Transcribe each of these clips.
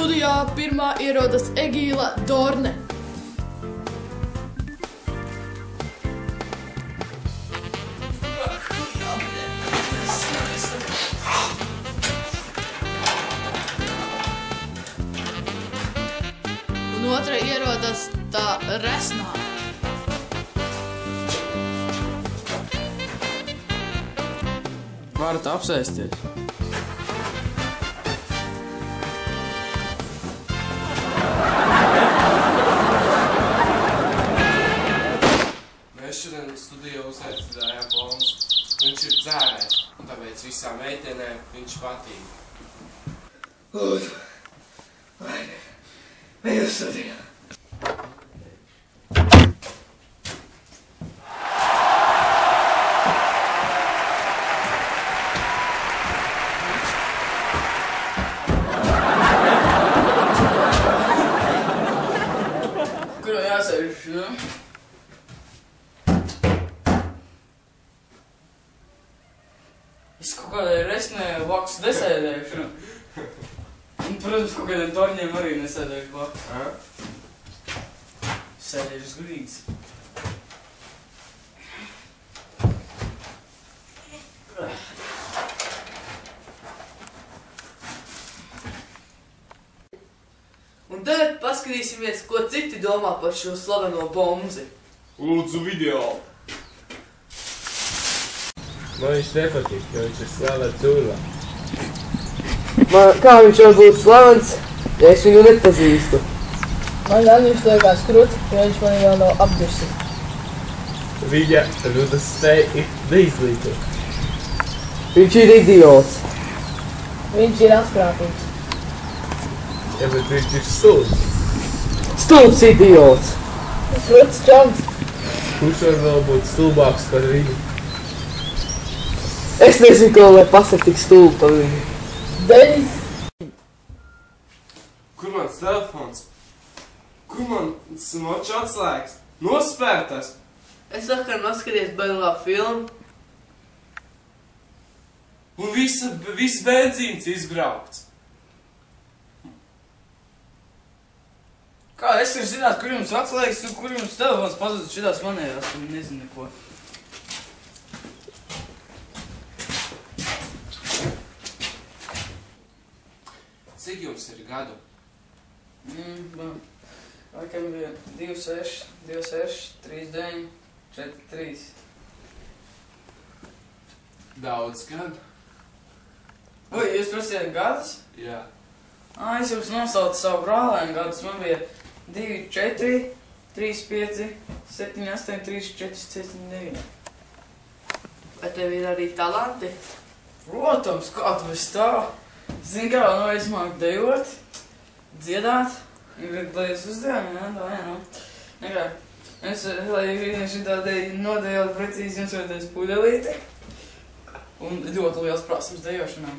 Studijā pirmā ierodas Egīla Dorne. Un otra ierodas tā Resnā. Varat apsēsties. Mēs šodien studijā uzaicinājām Bombs. Viņš ir dzērējs, un tāpēc visām meitenēm viņš patīk. Lūdzu, vai jūs studijā? Kur jāsēž, nu? Es kaut kādai Resnai blakus nesēdēšu. Un, protams, kaut kādiem torņiem arī nesēdēšu blakus. Sēdēšu uz grīdas. Un tagad paskatīsimies, ko citi domā par šo slaveno Bombzi. Lūdzu, video! Man viņš nepatīk, jo viņš ir slavens cilvēks. Kā viņš var būt slavens, ja es viņu nepazīstu? Man arī viņš liekas krūti, jo viņš mani vēl nav apdirsi. Viņa rudas spēja ir neizglītot. Viņš ir idiots. Viņš ir asprātīgs. Ja, bet viņš ir stulbs. Stulbs idiots. Krūts čoms. Kurš var vēl būt stulbāks par viņu? Es nezinu, ko lai pasaka tik stulbi par viņu. Denis. Kur mans telefons? Kur mans moču atslēgas? Nospērtas! Es vakar noskaties bailā filmu. Un viss benzīns izbraukts. Kā es varu zināt, kur jums atslēgas un kur jums telefons pazudis šitās manējās, un nezinu neko. Cik jums ir gadu? Laikam bija 26, 39, 43. Daudz gadu? Ui, jūs prasījāt gadus? Jā. Es jums nosaucu savu brālēnu gadus. Man bija 2, 4, 3, 5, 7, 8, 3, 4, 7, 9. Vai tev ir arī talanti? Protams, kā tu esi tā? Zini, kā vēl nav izmākt dejot, dziedāt, lai es uzdevumi, jā, tā, jā, nu. Nekā, es, lai vienieši tādēļ nodejot precīzi, jums vajadzēs pudelīti. Un ļoti liels prasums dejošanā.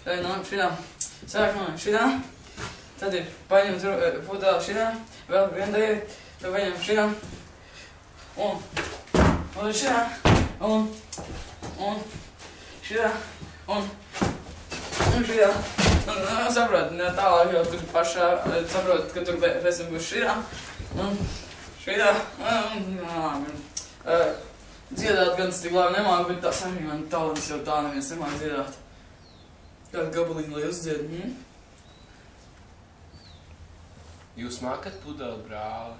Tad, nu, šitā, sākumā šitā, tad ir paņemt pudeli šitā, vēl vien dejot, tad paņemt šitā, un šitā, un šitā, un šitā. Saprot, ne tālāk jau tur pašā, saprot, ka tur pēc tam būs šitā, un šitā, dziedāt gan es tik labi nemāku, bet tas arī man talants jau tā neviens nemāk dziedāt. Kādu gabaliņu, lai uzdzied, Jūs mākat pudeli, brāli?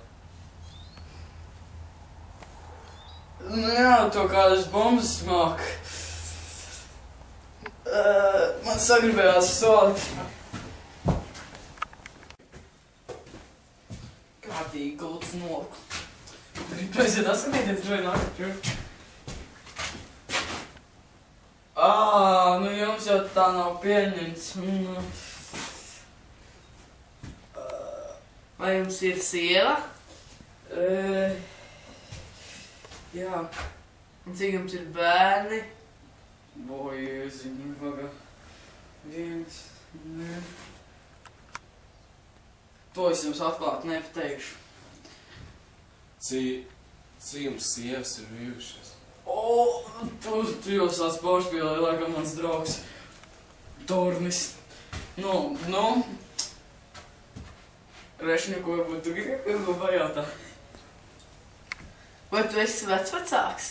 Nu jā, to kādas bombas māk. Man sagribējās solīt. Kārtīgi gults nolku. Gribu aiziet atskatīties, vai nāk? Nu jums jau tā nav pieņemts. Vai jums ir sieva? Jā. Un cik jums ir bērni? Jēziņ, vaga. 1, 2. To es jums atklāt nepateikšu. Cik jums sievas ir bijušas? Tu jau sāc pārspīlēji, laikam mans draugs Tornis. Rešņuku varbūt tu gribi kaut ko pajautāt. Vai tu esi vecvecāks?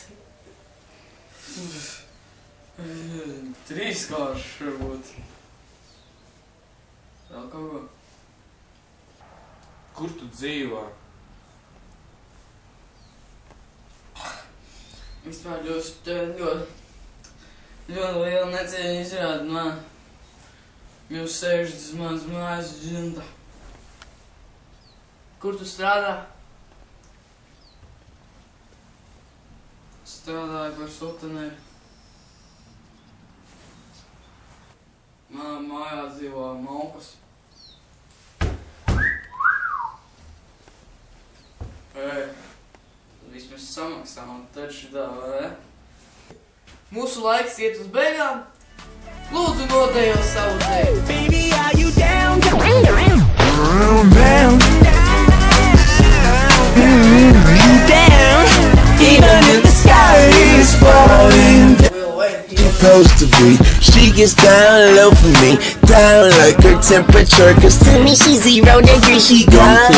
3 kārš varbūt. Vēl kaut ko. Kur tu dzīvo? Vispār ļoti liela necieņa izrāda man. Jūs sēžat uz manas mājas dzimta. Kur tu strādā? Strādāju par sultanēru. Manā mājā dzīvo maukas. Vismaz samaksā man taču tā, vai ne? Mūsu laiks iet uz beigām. Lūdzu, nodejo savu dēļ. Baby, are you down? Down. You down? Even if the sky is falling down. Supposed to be. She gets down low for me, down like her temperature. Cause to me she's 0 degrees. She gone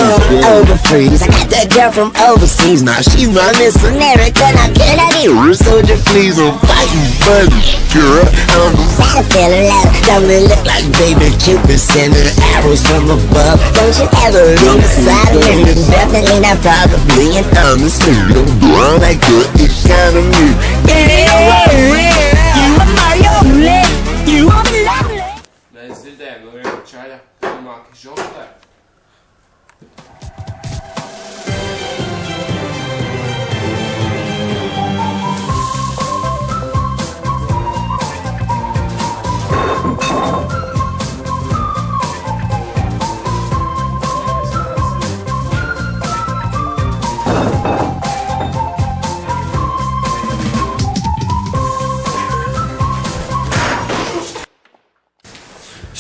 over freeze. I got that girl from overseas. Now she's my Miss America. Now can I be her soldier, please? I'm fighting for this girl. I'm the battlefield love. Don't it look like baby Cupid sending arrows from above? Don't you ever leave beside me? Definitely not probably. And honestly, don't run like the economy. You are my only, you are my lovely. Mēs dzirdējām no viena čaļa, ka māki žonglē.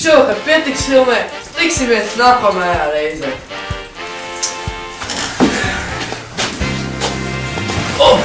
Šovakar pietiks filmēt. Tiksimies nākamajā reizē. Oh,